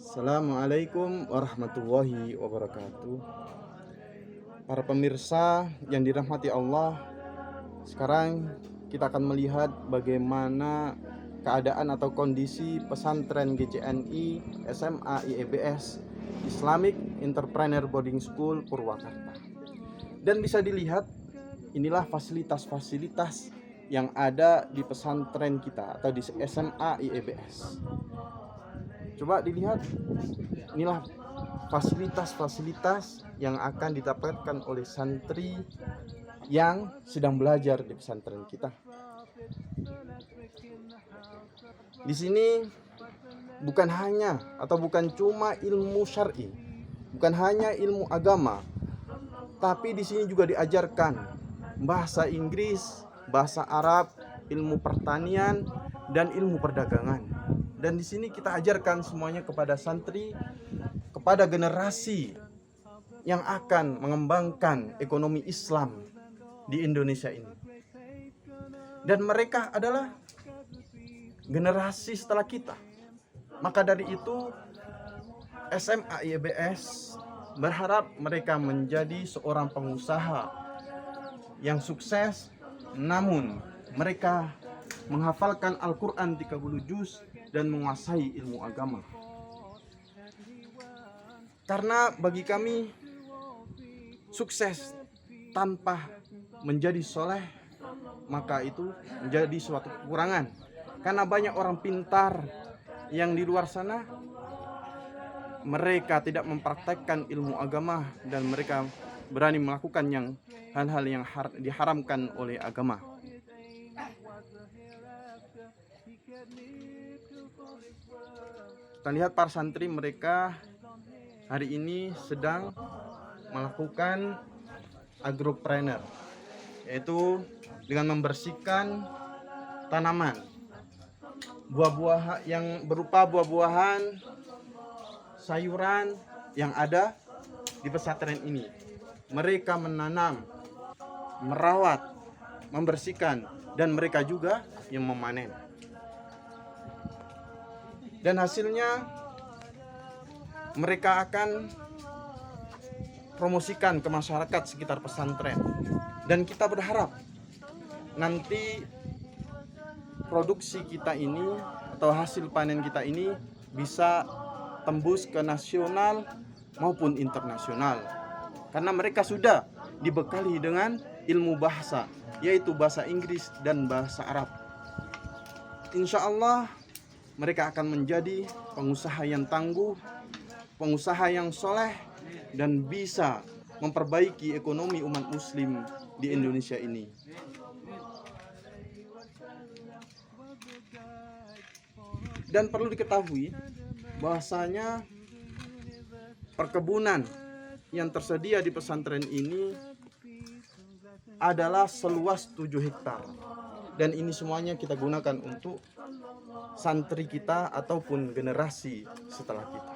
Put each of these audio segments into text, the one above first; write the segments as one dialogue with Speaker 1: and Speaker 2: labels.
Speaker 1: Assalamualaikum warahmatullahi wabarakatuh. Para pemirsa yang dirahmati Allah, sekarang kita akan melihat bagaimana keadaan atau kondisi pesantren GCNI SMA IEBS Islamic Entrepreneur Boarding School Purwakarta. Dan bisa dilihat, inilah fasilitas-fasilitas yang ada di pesantren kita atau di SMA IEBS. Coba dilihat, inilah fasilitas-fasilitas yang akan didapatkan oleh santri yang sedang belajar di pesantren kita. Di sini bukan cuma ilmu syar'i, bukan hanya ilmu agama, tapi di sini juga diajarkan bahasa Inggris, bahasa Arab, ilmu pertanian, dan ilmu perdagangan. Dan di sini kita ajarkan semuanya kepada santri, kepada generasi yang akan mengembangkan ekonomi Islam di Indonesia ini. Dan mereka adalah generasi setelah kita. Maka dari itu SMA IEBS berharap mereka menjadi seorang pengusaha yang sukses, namun mereka menghafalkan Al-Quran 30 juz dan menguasai ilmu agama. Karena bagi kami, sukses tanpa menjadi soleh, maka itu menjadi suatu kekurangan. Karena banyak orang pintar yang di luar sana, mereka tidak mempraktekkan ilmu agama dan mereka berani melakukan hal-hal yang diharamkan oleh agama. Kita lihat para santri mereka hari ini sedang melakukan agropreneur, yaitu dengan membersihkan tanaman, buah-buahan yang berupa buah-buahan, sayuran yang ada di pesantren ini. Mereka menanam, merawat, membersihkan, dan mereka juga yang memanen. Dan hasilnya mereka akan promosikan ke masyarakat sekitar pesantren. Dan kita berharap nanti produksi kita ini atau hasil panen kita ini bisa tembus ke nasional maupun internasional. Karena mereka sudah dibekali dengan ilmu bahasa, yaitu bahasa Inggris dan bahasa Arab. Insya Allah mereka akan menjadi pengusaha yang tangguh, pengusaha yang soleh, dan bisa memperbaiki ekonomi umat muslim di Indonesia ini. Dan perlu diketahui bahwasanya perkebunan yang tersedia di pesantren ini adalah seluas 7 hektar. Dan ini semuanya kita gunakan untuk santri kita ataupun generasi setelah kita.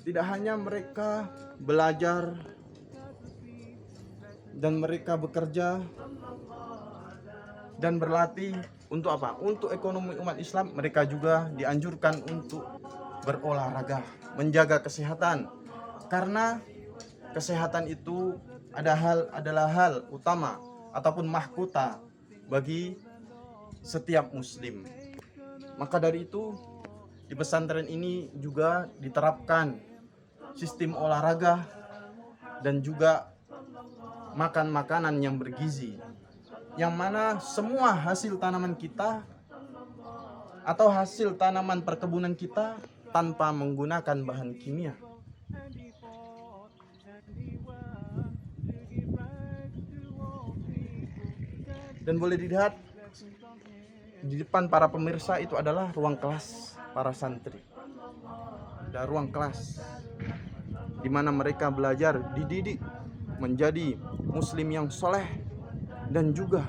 Speaker 1: Tidak hanya mereka belajar dan mereka bekerja dan berlatih untuk apa? Untuk ekonomi umat Islam, mereka juga dianjurkan untuk berolahraga, menjaga kesehatan. Karena kesehatan itu adalah hal utama ataupun mahkota bagi setiap muslim. Maka dari itu di pesantren ini juga diterapkan sistem olahraga dan juga makan makanan yang bergizi, yang mana semua hasil tanaman kita atau hasil tanaman perkebunan kita tanpa menggunakan bahan kimia. Dan boleh dilihat di depan para pemirsa itu adalah ruang kelas para santri. Ada ruang kelas di mana mereka belajar, dididik menjadi muslim yang soleh dan juga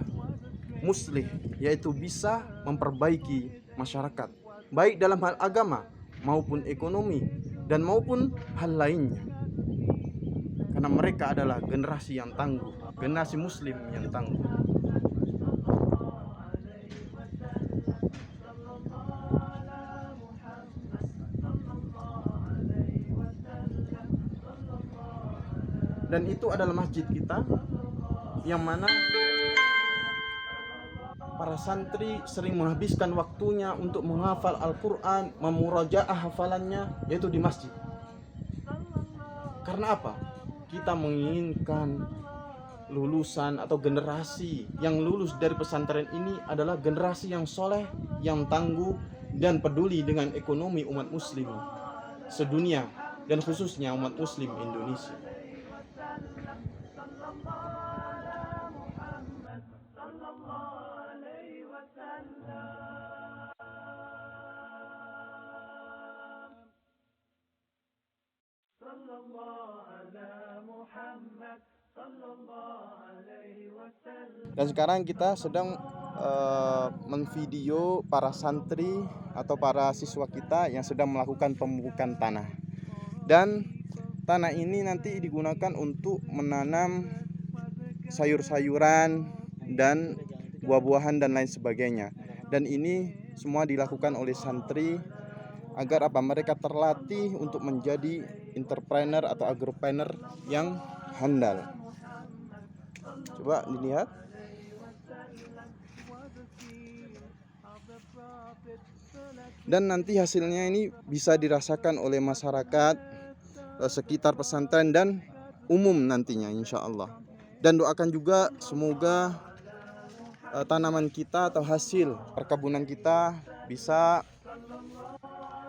Speaker 1: muslih, yaitu bisa memperbaiki masyarakat, baik dalam hal agama maupun ekonomi dan maupun hal lainnya. karena mereka adalah generasi yang tangguh, generasi muslim yang tangguh. Dan itu adalah masjid kita, yang mana para santri sering menghabiskan waktunya untuk menghafal Al-Quran, memurajaah hafalannya, yaitu di masjid. Karena apa? Kita menginginkan lulusan atau generasi yang lulus dari pesantren ini adalah generasi yang soleh, yang tangguh, dan peduli dengan ekonomi umat muslim sedunia, dan khususnya umat muslim Indonesia. Dan sekarang kita sedang menvideo para santri atau para siswa kita yang sedang melakukan pemupukan tanah. Dan tanah ini nanti digunakan untuk menanam sayur-sayuran dan buah-buahan dan lain sebagainya. Dan ini semua dilakukan oleh santri agar apa? Mereka terlatih untuk menjadi entrepreneur atau agropreneur yang handal. Coba dilihat. Dan nanti hasilnya ini bisa dirasakan oleh masyarakat sekitar pesantren dan umum nantinya, insya Allah. Dan doakan juga semoga tanaman kita atau hasil perkebunan kita bisa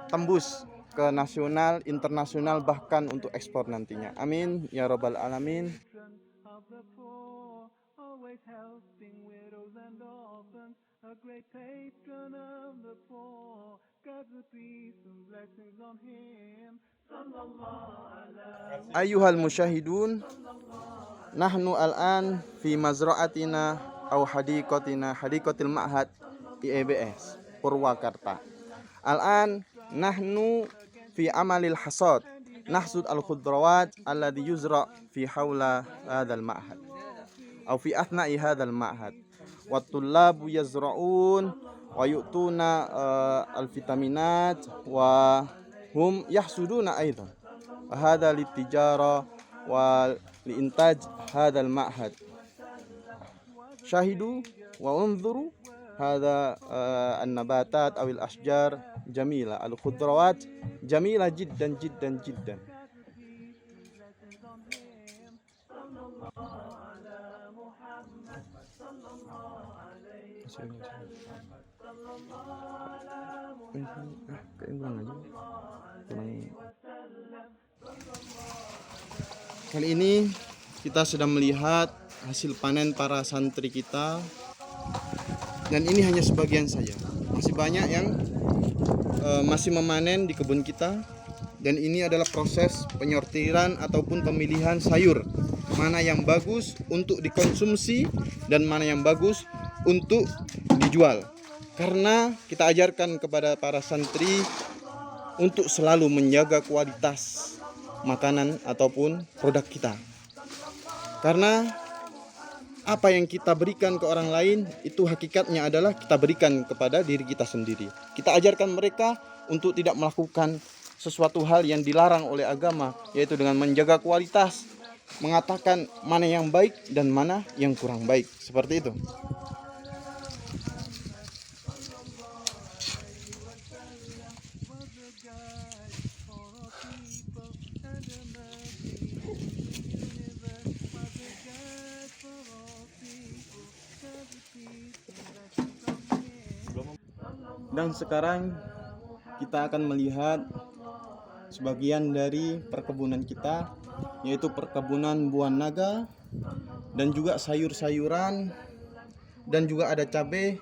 Speaker 1: tembus ke nasional, internasional, bahkan untuk ekspor nantinya. Amin ya rabbal alamin. Ayuhal musyahidun, nahnu al-an fi mazra'atina au hadikotil ma'had IEBS Purwakarta. Al-an nahnu fi amalil hasad nahsud al-khudrawat alladhi yuzra fi hawla hadzal ma'had au fi athna'i hadzal ma'had wa tullabu yazra'un wa yu'tuna al-vitaminat wa hum yahsuduna aidan wa hadha litijara wa liintaj hadzal ma'had syahidu wa unzuru hadha an-nabatat awil ashjar jamila al-khudrawat jamila jiddan jiddan jiddan. Kali ini kita sedang melihat hasil panen para santri kita, dan ini hanya sebagian saja. Masih banyak yang masih memanen di kebun kita, dan ini adalah proses penyortiran ataupun pemilihan sayur, mana yang bagus untuk dikonsumsi dan mana yang bagus untuk dijual. Karena kita ajarkan kepada para santri untuk selalu menjaga kualitas makanan ataupun produk kita. Karena apa yang kita berikan ke orang lain itu hakikatnya adalah kita berikan kepada diri kita sendiri. Kita ajarkan mereka untuk tidak melakukan sesuatu hal yang dilarang oleh agama, yaitu dengan menjaga kualitas, mengatakan mana yang baik dan mana yang kurang baik, seperti itu. Dan sekarang kita akan melihat sebagian dari perkebunan kita, yaitu perkebunan buah naga dan juga sayur-sayuran, dan juga ada cabai,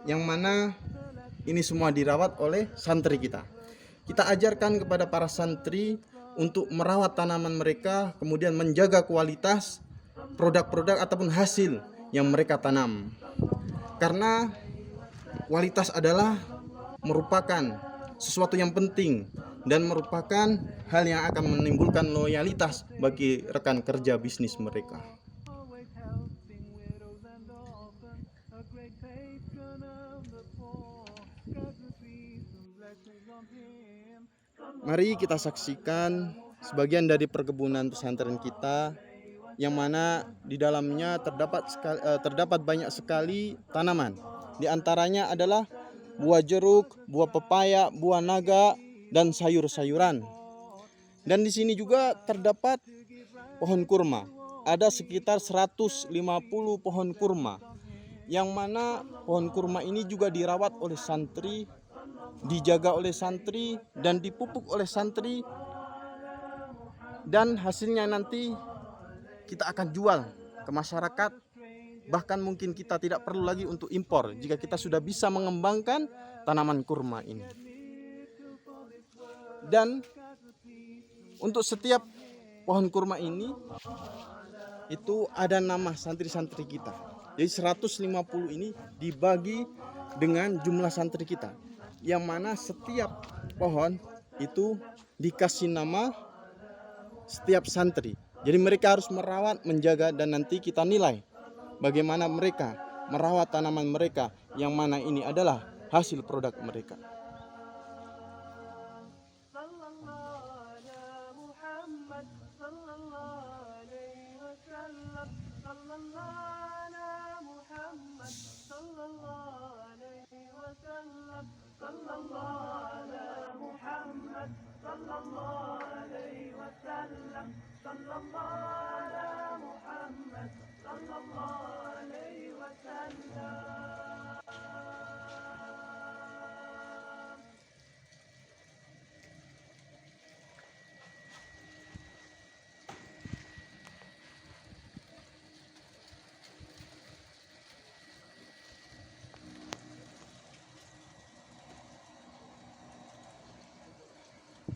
Speaker 1: yang mana ini semua dirawat oleh santri kita. Kita ajarkan kepada para santri untuk merawat tanaman mereka, kemudian menjaga kualitas produk-produk ataupun hasil yang mereka tanam. Karena kualitas adalah merupakan sesuatu yang penting dan merupakan hal yang akan menimbulkan loyalitas bagi rekan kerja bisnis mereka. Mari kita saksikan sebagian dari perkebunan pesantren kita, yang mana di dalamnya terdapat banyak sekali tanaman. Di antaranya adalah buah jeruk, buah pepaya, buah naga, dan sayur-sayuran. Dan di sini juga terdapat pohon kurma. Ada sekitar 150 pohon kurma, yang mana pohon kurma ini juga dirawat oleh santri, dijaga oleh santri, dan dipupuk oleh santri, dan hasilnya nanti kita akan jual ke masyarakat. Bahkan mungkin kita tidak perlu lagi untuk impor jika kita sudah bisa mengembangkan tanaman kurma ini. Dan untuk setiap pohon kurma ini itu ada nama santri-santri kita. Jadi 150 ini dibagi dengan jumlah santri kita, yang mana setiap pohon itu dikasih nama setiap santri. Jadi mereka harus merawat, menjaga, dan nanti kita nilai bagaimana mereka merawat tanaman mereka, yang mana ini adalah hasil produk mereka.